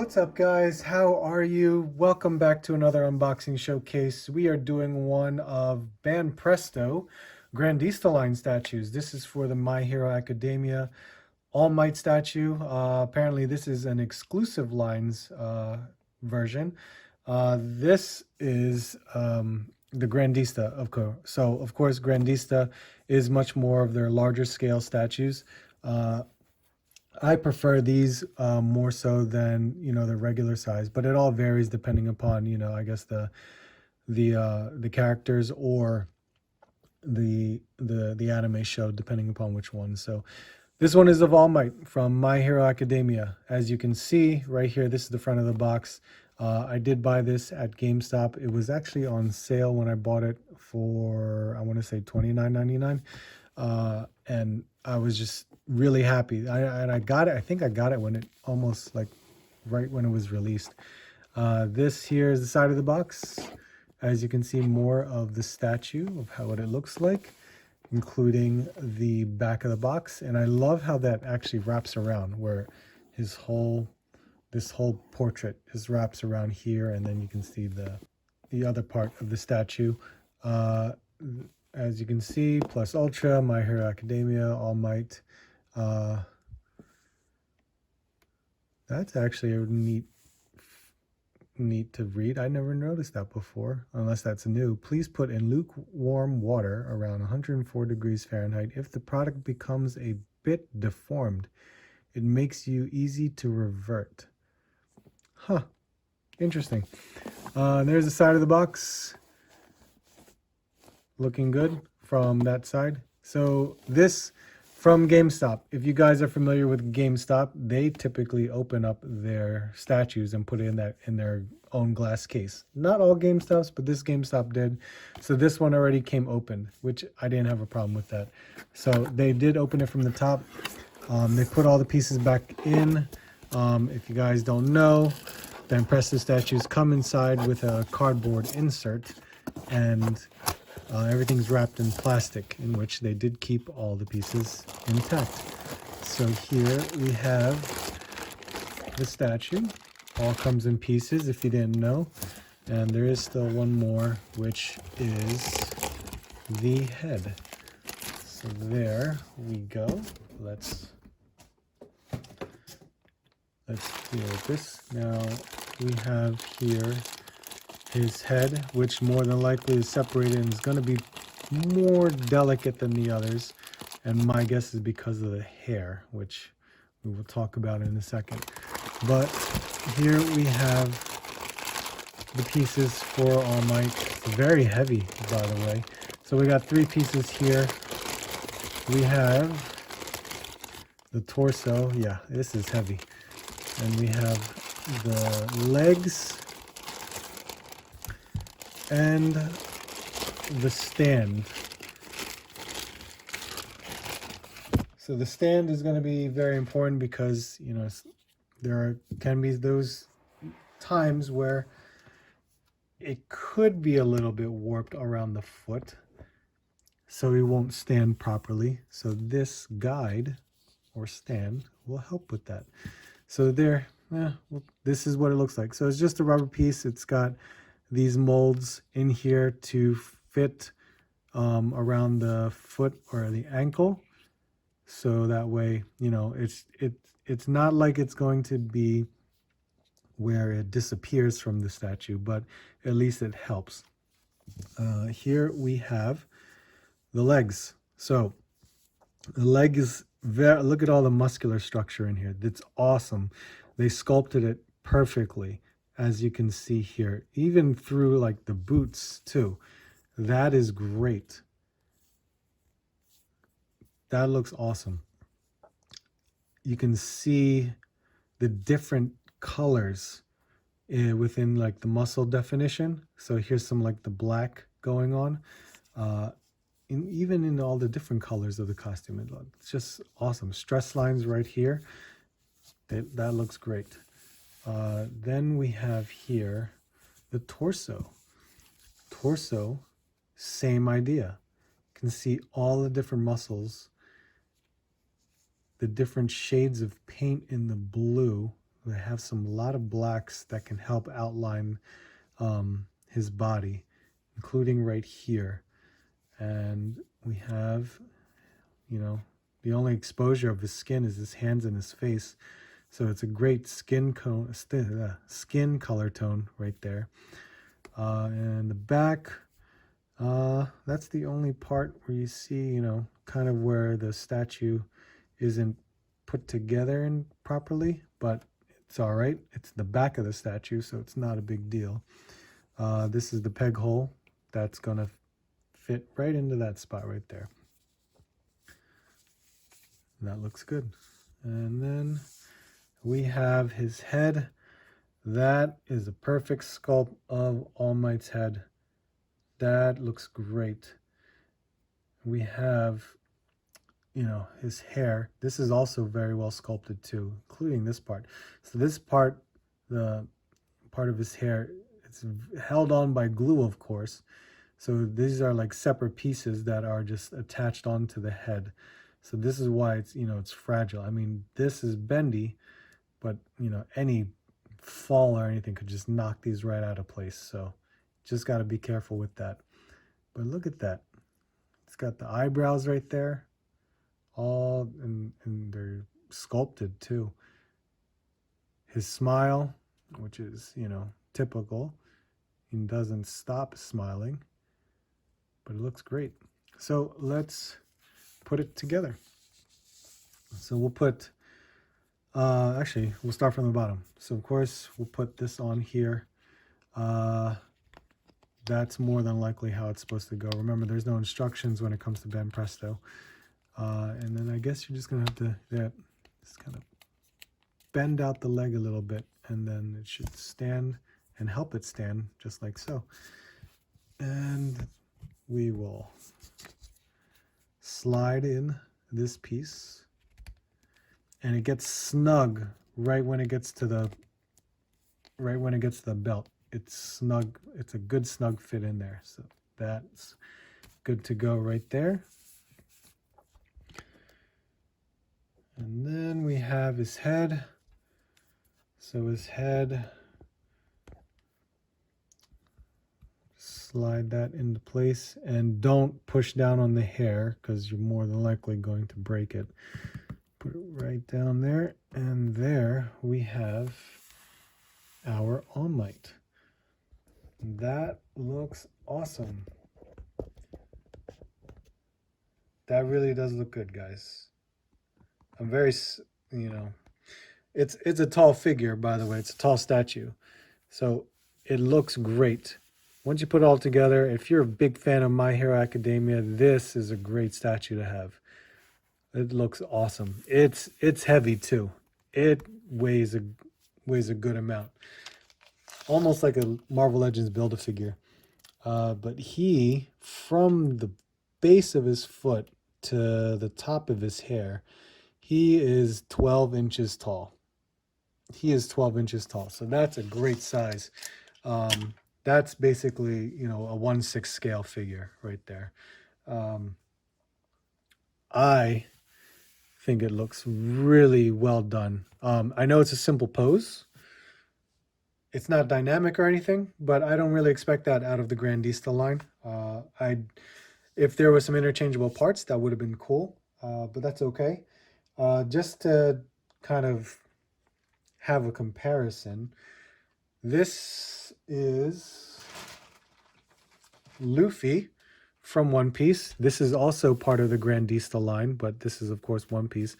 What's up, guys? How are you? Welcome back to another unboxing showcase. We are doing one of Banpresto Grandista line statues. This is for the My Hero Academia All Might statue. Apparently this is an exclusive lines version. This is the Grandista, of course. So, of course, Grandista is much more of their larger scale statues. I prefer these more so than the regular size, but it all varies depending upon I guess the characters or the anime show, depending upon which one. So this one is of All Might from My Hero Academia. As you can see right here, this is the front of the box. I did buy this at GameStop. It was actually on sale when I bought it for, I want to say $29.99, and I was just really happy. I got it. I think I got it when it almost like right when it was released. This here is the side of the box. As you can see, more of the statue of how it looks like, including the back of the box. And I love how that actually wraps around, where this whole portrait just wraps around here, and then you can see the other part of the statue. As you can see, Plus Ultra, My Hero Academia, All Might. That's actually a neat to read. I never noticed that before, unless that's new. Please put in lukewarm water around 104 degrees Fahrenheit. If the product becomes a bit deformed, it makes you easy to revert. Huh, interesting. There's the side of the box. Looking good from that side. So this from GameStop. If you guys are familiar with GameStop, they typically open up their statues and put it in their own glass case. Not all GameStops, but this GameStop did. So this one already came open, which I didn't have a problem with that. So they did open it from the top. They put all the pieces back in. If you guys don't know, the Banpresto statues come inside with a cardboard insert, and everything's wrapped in plastic, in which they did keep all the pieces intact. So here we have the statue. All comes in pieces, if you didn't know. And there is still one more, which is the head. So there we go. Let's deal with this. Now we have here his head, which more than likely is separated and is going to be more delicate than the others. And my guess is because of the hair, which we will talk about in a second. But here we have the pieces for All Might. It's very heavy, by the way. So we got 3 pieces here. We have the torso. Yeah, this is heavy. And we have the legs and the stand. So the stand is going to be very important because there can be those times where it could be a little bit warped around the foot, so it won't stand properly. So this guide or stand will help with that. So there, well, this is what it looks like. So it's just a rubber piece. It's got these molds in here to fit around the foot or the ankle, so that way it's not like it's going to be where it disappears from the statue, but at least it helps. Here we have the legs. So the leg is look at all the muscular structure in here. That's awesome. They sculpted it perfectly, as you can see here, even through like the boots too. That is great. That looks awesome. You can see the different colors within like the muscle definition. So here's some like the black going on, even in all the different colors of the costume. It's just awesome. Stress lines right here. That looks great. Then we have here the torso. Torso, same idea. You can see all the different muscles, the different shades of paint in the blue. we have lot of blacks that can help outline his body, including right here. And we have, you know, the only exposure of his skin is his hands and his face. So it's a great skin color tone right there. And the back, that's the only part where you see, you know, kind of where the statue isn't put together and properly, but it's all right. It's the back of the statue, so it's not a big deal. This is the peg hole that's gonna fit right into that spot right there. That looks good. And then we have his head. That is a perfect sculpt of All Might's head. That looks great. We have, you know, his hair. This is also very well sculpted too, including this part. So this part, the part of his hair, it's held on by glue, of course. So these are like separate pieces that are just attached onto the head. So this is why it's, you know, it's fragile. I mean, this is bendy, but, you know, any fall or anything could just knock these right out of place. So just got to be careful with that. But look at that. It's got the eyebrows right there. All, and they're sculpted too. His smile, which is, you know, typical. He doesn't stop smiling, but it looks great. So let's put it together. So we'll put, actually, we'll start from the bottom. So of course, we'll put this on here. That's more than likely how it's supposed to go. Remember, there's no instructions when it comes to Banpresto. And then I guess you're just gonna have to, just kind of bend out the leg a little bit, and then it should stand and help it stand just like so. And we will slide in this piece, and it gets snug right when it gets to the belt. It's snug. It's a good snug fit in there. So that's good to go right there. And then we have his head. So his head, slide that into place, and don't push down on the hair because you're more than likely going to break it. Put it right down there, and there we have our All Might. That looks awesome. That really does look good, guys. I'm very, you know, it's a tall figure, by the way. It's a tall statue, so it looks great. Once you put it all together, if you're a big fan of My Hero Academia, this is a great statue to have. It looks awesome. It's heavy too. It weighs a good amount, almost like a Marvel Legends Build-A-Figure. But he, from the base of his foot to the top of his hair, he is 12 inches tall. He is 12 inches tall, so that's a great size. That's basically, you know, a 1/6 scale figure right there. I think it looks really well done. I know it's a simple pose. It's not dynamic or anything, but I don't really expect that out of the Grandista line. If there was some interchangeable parts, that would have been cool, but that's okay. Just to kind of have a comparison, this is Luffy from One Piece. This is also part of the Grandista line, but this is, of course, One Piece.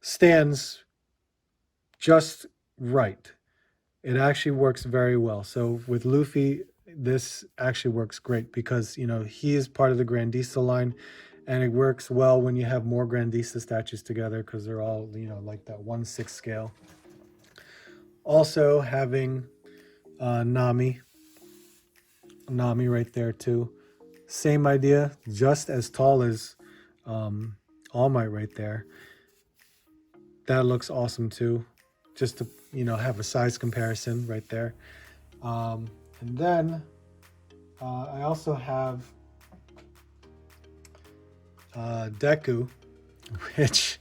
Stands just right. It actually works very well. So with Luffy, this actually works great because, you know, he is part of the Grandista line, and it works well when you have more Grandista statues together because they're all, you know, like that 1/6 scale. Also having Nami right there too. Same idea, just as tall as All Might right there. That looks awesome too. Just to, you know, have a size comparison right there. And then I also have Deku, which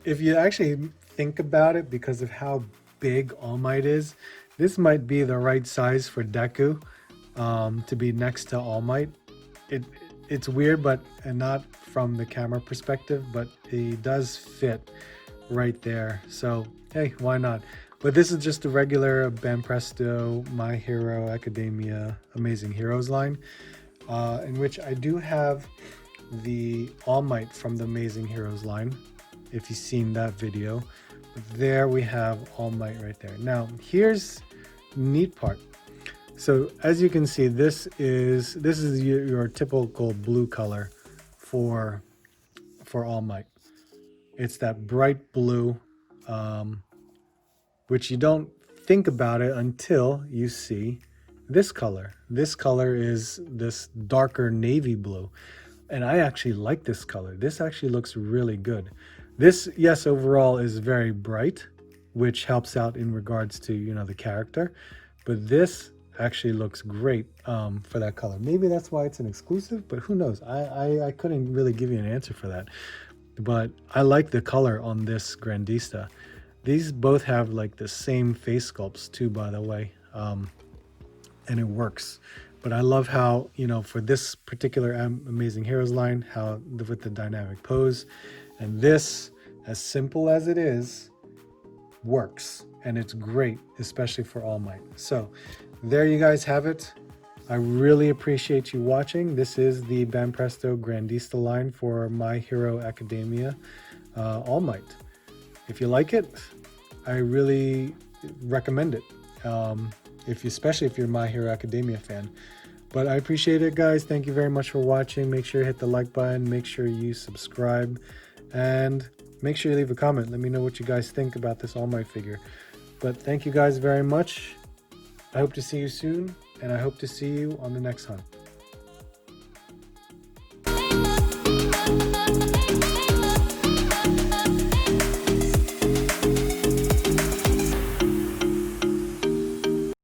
if you actually think about it, because of how big All Might is. This might be the right size for Deku to be next to All Might. It's weird, but and not from the camera perspective, but he does fit right there. So hey, why not? But this is just a regular Banpresto My Hero Academia Amazing Heroes line, in which I do have the All Might from the Amazing Heroes line, if you've seen that video. There we have All Might right there. Now here's the neat part. So as you can see, this is your typical blue color for All Might. It's that bright blue, which you don't think about it until you see this color. This color is this darker navy blue. And I actually like this color. This actually looks really good. This, yes, overall is very bright, which helps out in regards to, you know, the character. But this actually looks great for that color. Maybe that's why it's an exclusive, but who knows? I couldn't really give you an answer for that. But I like the color on this Grandista. These both have like the same face sculpts too, by the way, and it works. But I love how, you know, for this particular Amazing Heroes line, how with the dynamic pose, and this, as simple as it is, works, and it's great, especially for All Might. So there you guys have it. I really appreciate you watching. This is the Banpresto Grandista line for My Hero Academia All Might. If you like it, I really recommend it, especially if you're a My Hero Academia fan. But I appreciate it, guys. Thank you very much for watching. Make sure you hit the like button. Make sure you subscribe. And make sure you leave a comment. Let me know what you guys think about this All Might figure. But thank you guys very much. I hope to see you soon. And I hope to see you on the next hunt.